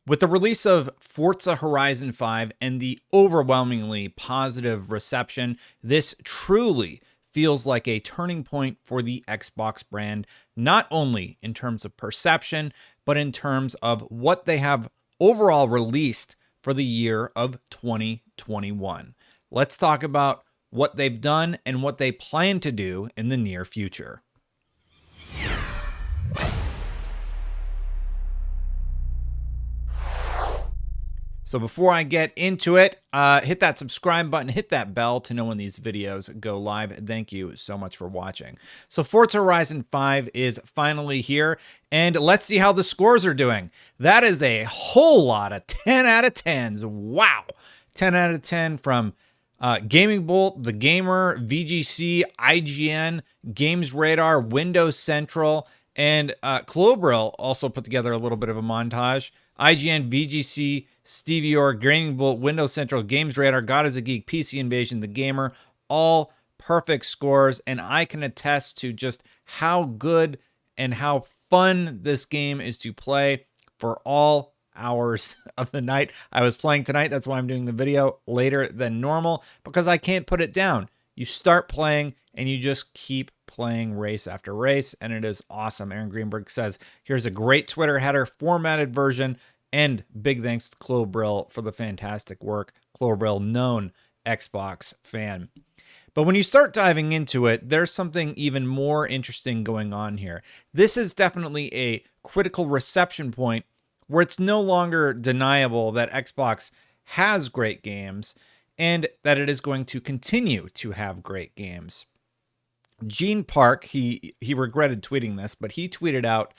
With the release of Forza Horizon 5 and the overwhelmingly positive reception, this truly feels like a turning point for the Xbox brand, not only in terms of perception, but in terms of what they have overall released for the year of 2021. Let's talk about what they've done and what they plan to do in the near future. So before I get into it, hit that subscribe button, hit that bell to know when these videos go live. Thank you so much for watching. So Forza Horizon 5 is finally here, and let's see how the scores are doing. That is a whole lot of 10 out of 10s. Wow. 10 out of 10 from Gaming Bolt, The Gamer, VGC, IGN, Games Radar, Windows Central, and Clobril also put together a little bit of a montage. IGN, VGC, Stevie Orr, Gaming Bolt, Windows Central, Games Radar, God is a Geek, PC Invasion, The Gamer, all perfect scores, and I can attest to just how good and how fun this game is to play for all hours of the night. I was playing tonight, that's why I'm doing the video later than normal, because I can't put it down. You start playing and you just keep playing race after race, and it is awesome. Aaron Greenberg says, here's a great Twitter header, formatted version, and big thanks to Clobril for the fantastic work. Clobril, known Xbox fan. But when you start diving into it, there's something even more interesting going on here. This is definitely a critical reception point where it's no longer deniable that Xbox has great games and that it is going to continue to have great games. Gene Park, he regretted tweeting this, but he tweeted out,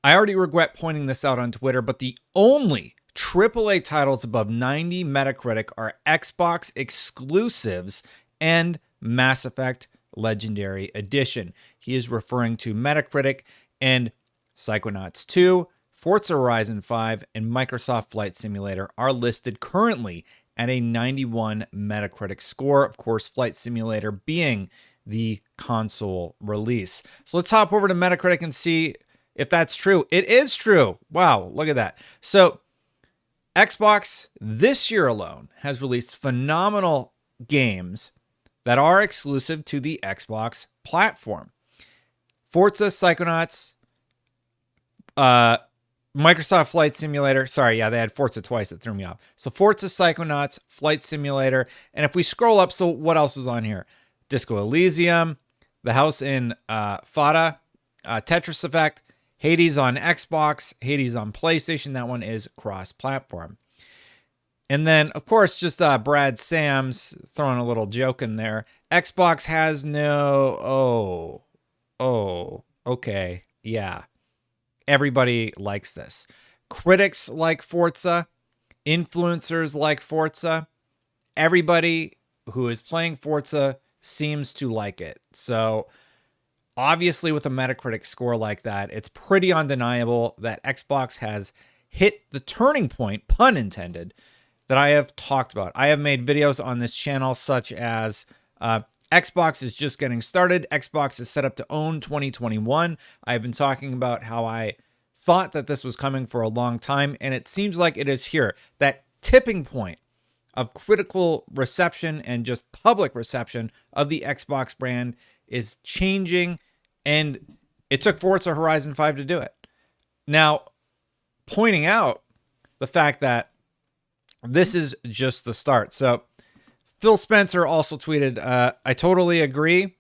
I already regret pointing this out on Twitter, but the only AAA titles above 90 Metacritic are Xbox exclusives and Mass Effect Legendary Edition. He is referring to Metacritic, and Psychonauts 2, Forza Horizon 5, and Microsoft Flight Simulator are listed currently at a 91 Metacritic score. Of course, Flight Simulator being the console release. So let's hop over to Metacritic and see if that's true. It is true. Wow, look at that. So Xbox this year alone has released phenomenal games that are exclusive to the Xbox platform. Forza, Psychonauts, Microsoft Flight Simulator. Sorry, yeah, they had Forza twice. That threw me off. So Forza, Psychonauts, Flight Simulator. And if we scroll up, so what else is on here? Disco Elysium, The House in Fata, Tetris Effect, Hades on Xbox, Hades on PlayStation. That one is cross-platform. And then, of course, just Brad Sams throwing a little joke in there. Xbox has no... okay, yeah. Everybody likes this. Critics like Forza. Influencers like Forza. Everybody who is playing Forza seems to like it. So obviously with a Metacritic score like that, it's pretty undeniable that Xbox has hit the turning point, pun intended, that I have talked about. I have made videos on this channel such as Xbox is just getting started. Xbox is set up to own 2021. I've been talking about how I thought that this was coming for a long time, and it seems like it is here. That tipping point of critical reception and just public reception of the Xbox brand is changing, and it took Forza Horizon 5 to do it. Now, pointing out the fact that this is just the start. So Phil Spencer also tweeted, I totally agree.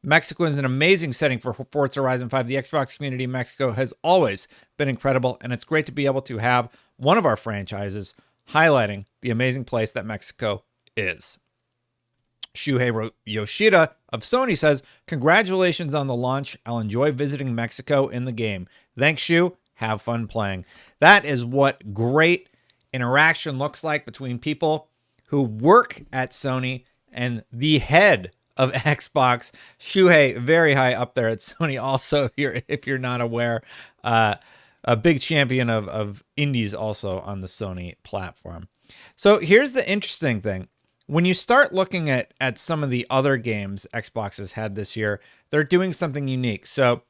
Mexico is an amazing setting for Forza Horizon 5. The Xbox community in Mexico has always been incredible, and it's great to be able to have one of our franchises highlighting the amazing place that Mexico is. Shuhei Yoshida of Sony says, congratulations on the launch. I'll enjoy visiting Mexico in the game. Thanks, Shu. Have fun playing. That is what great interaction looks like between people who work at Sony and the head of Xbox. Shuhei, very high up there at Sony. Also, if you're not aware, a big champion of indies also on the Sony platform. So here's the interesting thing. When you start looking at some of the other games Xbox has had this year, they're doing something unique. So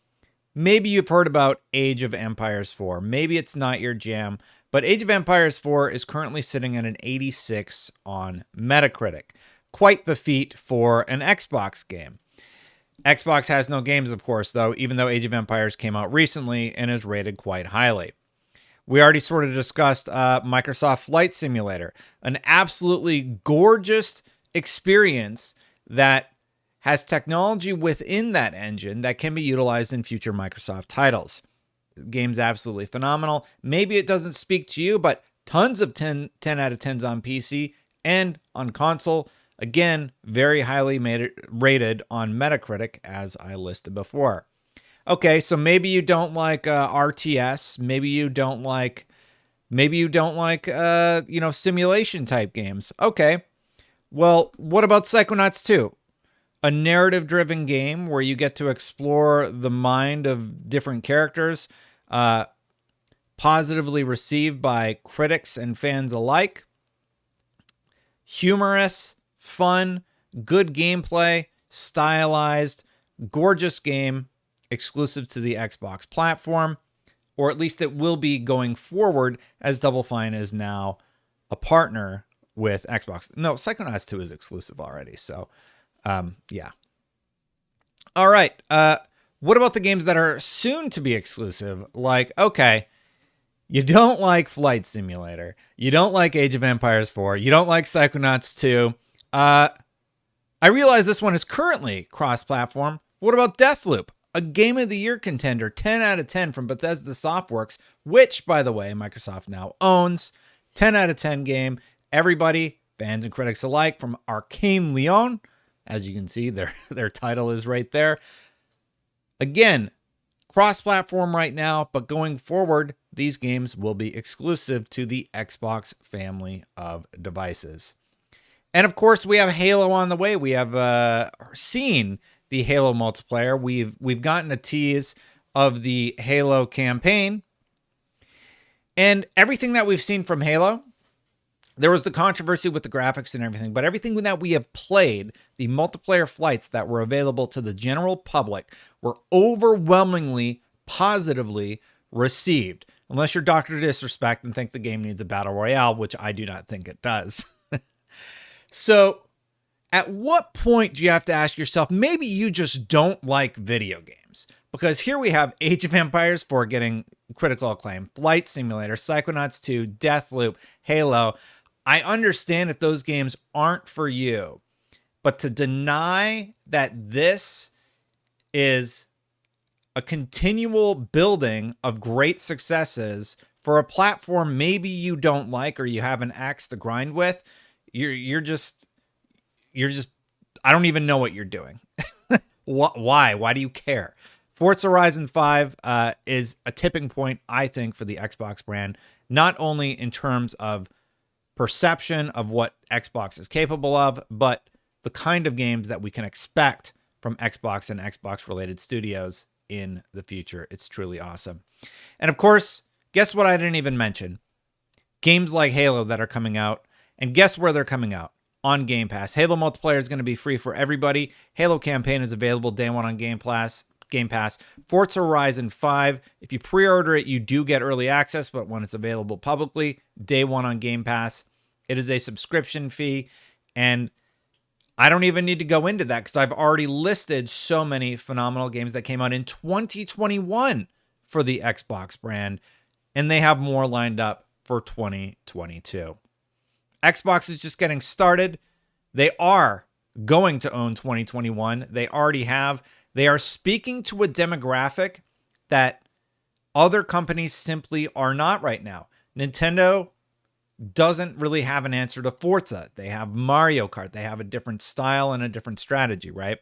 maybe you've heard about Age of Empires 4. Maybe it's not your jam, But Age of Empires 4 is currently sitting at an 86 on Metacritic. Quite the feat for an Xbox game. Xbox has no games, of course, though, even though Age of Empires came out recently and is rated quite highly. We already sort of discussed Microsoft Flight Simulator, an absolutely gorgeous experience that has technology within that engine that can be utilized in future Microsoft titles. The game's absolutely phenomenal. Maybe it doesn't speak to you, but tons of 10 out of 10s on PC and on console. Again, very highly rated on Metacritic, as I listed before. Okay, so maybe you don't like RTS. Maybe you don't like simulation type games. Okay, well, what about Psychonauts 2? A narrative-driven game where you get to explore the mind of different characters, positively received by critics and fans alike. Humorous, fun, good gameplay, stylized, gorgeous game, exclusive to the Xbox platform, or at least it will be going forward as Double Fine is now a partner with Xbox. No, Psychonauts 2 is exclusive already, so yeah. All right. What about the games that are soon to be exclusive? Like, okay, you don't like Flight Simulator. You don't like Age of Empires 4. You don't like Psychonauts 2. I realize this one is currently cross-platform. What about Deathloop? A Game of the Year contender, 10 out of 10 from Bethesda Softworks, which, by the way, Microsoft now owns. 10 out of 10 game. Everybody, fans and critics alike, from Arcane Leon. As you can see, their title is right there. Again, cross-platform right now, but going forward, these games will be exclusive to the Xbox family of devices. And of course, we have Halo on the way. We have seen the Halo multiplayer. We've gotten a tease of the Halo campaign. And everything that we've seen from Halo, there was the controversy with the graphics and everything, but everything that we have played, the multiplayer flights that were available to the general public, were overwhelmingly positively received. Unless you're Dr. Disrespect and think the game needs a battle royale, which I do not think it does. So at what point do you have to ask yourself, maybe you just don't like video games? Because here we have Age of Empires 4 getting critical acclaim, Flight Simulator, Psychonauts 2, Deathloop, Halo. I understand if those games aren't for you, but to deny that this is a continual building of great successes for a platform maybe you don't like or you have an axe to grind with, you're just I don't even know what you're doing. Why? Why do you care? Forza Horizon 5 is a tipping point, I think, for the Xbox brand, not only in terms of perception of what Xbox is capable of, but the kind of games that we can expect from Xbox and Xbox-related studios in the future. It's truly awesome. And of course, guess what I didn't even mention? Games like Halo that are coming out, and guess where they're coming out? On Game Pass. Halo multiplayer is going to be free for everybody. Halo campaign is available day one on Game Pass. Forza Horizon 5, if you pre-order it, you do get early access, but when it's available publicly, day one on Game Pass. It is a subscription fee, and I don't even need to go into that because I've already listed so many phenomenal games that came out in 2021 for the Xbox brand, and they have more lined up for 2022. Xbox is just getting started. They are going to own 2021. They already have. They are speaking to a demographic that other companies simply are not right now. Nintendo doesn't really have an answer to Forza. They have Mario Kart. They have a different style and a different strategy, right?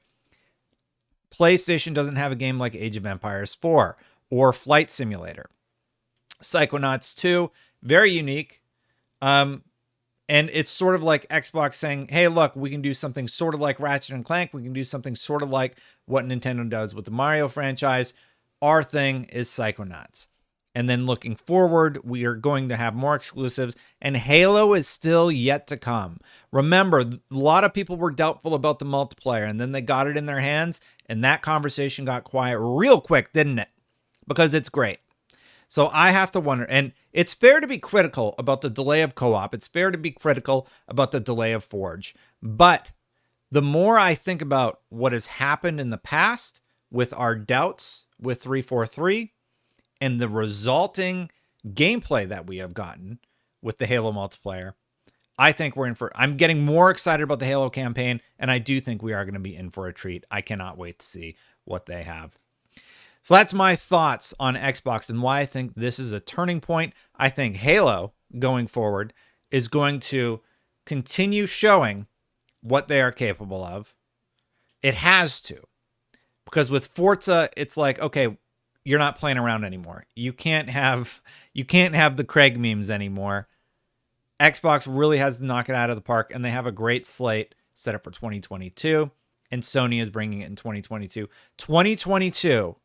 PlayStation doesn't have a game like Age of Empires 4 or Flight Simulator. Psychonauts 2, very unique. And it's sort of like Xbox saying, hey, look, we can do something sort of like Ratchet and Clank. We can do something sort of like what Nintendo does with the Mario franchise. Our thing is Psychonauts. And then looking forward, we are going to have more exclusives. And Halo is still yet to come. Remember, a lot of people were doubtful about the multiplayer. And then they got it in their hands. And that conversation got quiet real quick, didn't it? Because it's great. So I have to wonder. And It's fair to be critical about the delay of co-op. It's fair to be critical about the delay of Forge. But the more I think about what has happened in the past with our doubts with 343 and the resulting gameplay that we have gotten with the Halo multiplayer, I think we're in for, I'm getting more excited about the Halo campaign, and I do think we are going to be in for a treat. I cannot wait to see what they have. So that's my thoughts on Xbox and why I think this is a turning point. I think Halo going forward is going to continue showing what they are capable of. It has to. Because with Forza, it's like, okay, you're not playing around anymore. You can't have the Craig memes anymore. Xbox really has to knock it out of the park, and they have a great slate set up for 2022, and Sony is bringing it in 2022. 2022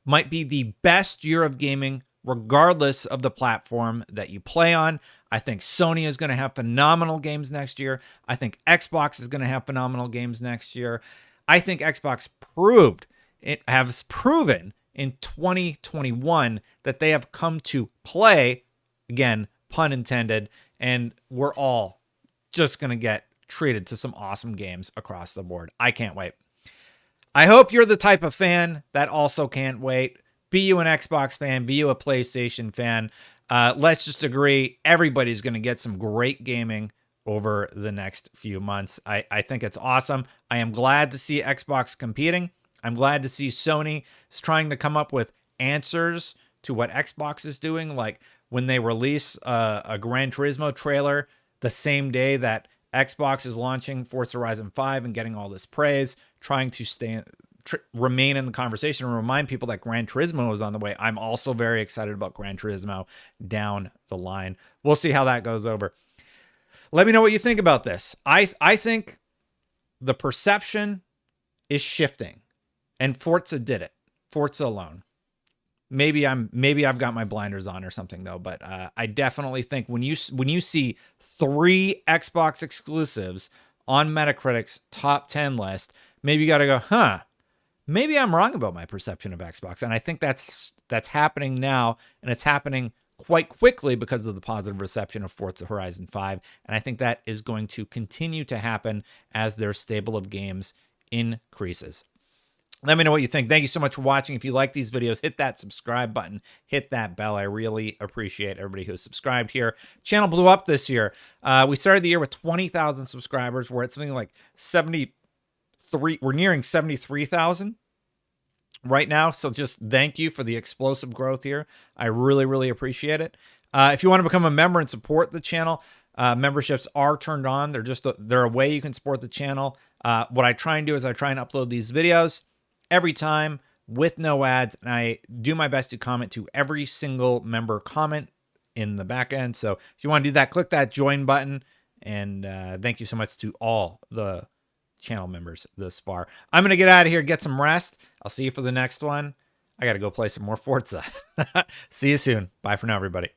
might be the best year of gaming, regardless of the platform that you play on. I think Sony is going to have phenomenal games next year. I think Xbox is going to have phenomenal games next year. I think Xbox has proven in 2021 that they have come to play, again, pun intended, and we're all just going to get treated to some awesome games across the board. I can't wait. I hope you're the type of fan that also can't wait. Be you an Xbox fan, be you a PlayStation fan. Let's just agree everybody's going to get some great gaming over the next few months. I think it's awesome. I am glad to see Xbox competing. I'm glad to see Sony is trying to come up with answers to what Xbox is doing. Like when they release a Gran Turismo trailer the same day that Xbox is launching Forza Horizon 5 and getting all this praise, trying to remain in the conversation and remind people that Gran Turismo is on the way. I'm also very excited about Gran Turismo down the line. We'll see how that goes over. Let me know what you think about this. I think the perception is shifting, and Forza did it. Forza alone. Maybe I've got my blinders on or something though, but I definitely think when you see 3 Xbox exclusives on Metacritic's top 10 list, maybe you got to go, maybe I'm wrong about my perception of Xbox. And I think that's happening now, and it's happening quite quickly because of the positive reception of Forza Horizon 5. And I think that is going to continue to happen as their stable of games increases. Let me know what you think. Thank you so much for watching. If you like these videos, hit that subscribe button, hit that bell. I really appreciate everybody who's subscribed here. Channel blew up this year. We started the year with 20,000 subscribers. We're at something like 73. We're nearing 73,000 right now. So just thank you for the explosive growth here. I really, really appreciate it. If you want to become a member and support the channel, memberships are turned on. They're a way you can support the channel. What I try and do is I try and upload these videos every time with no ads, and I do my best to comment to every single member comment in the back end. So if you want to do that, click that join button. And thank you so much to all the channel members thus far. I'm going to get out of here, get some rest. I'll see you for the next one. I got to go play some more Forza. See you soon. Bye for now, everybody.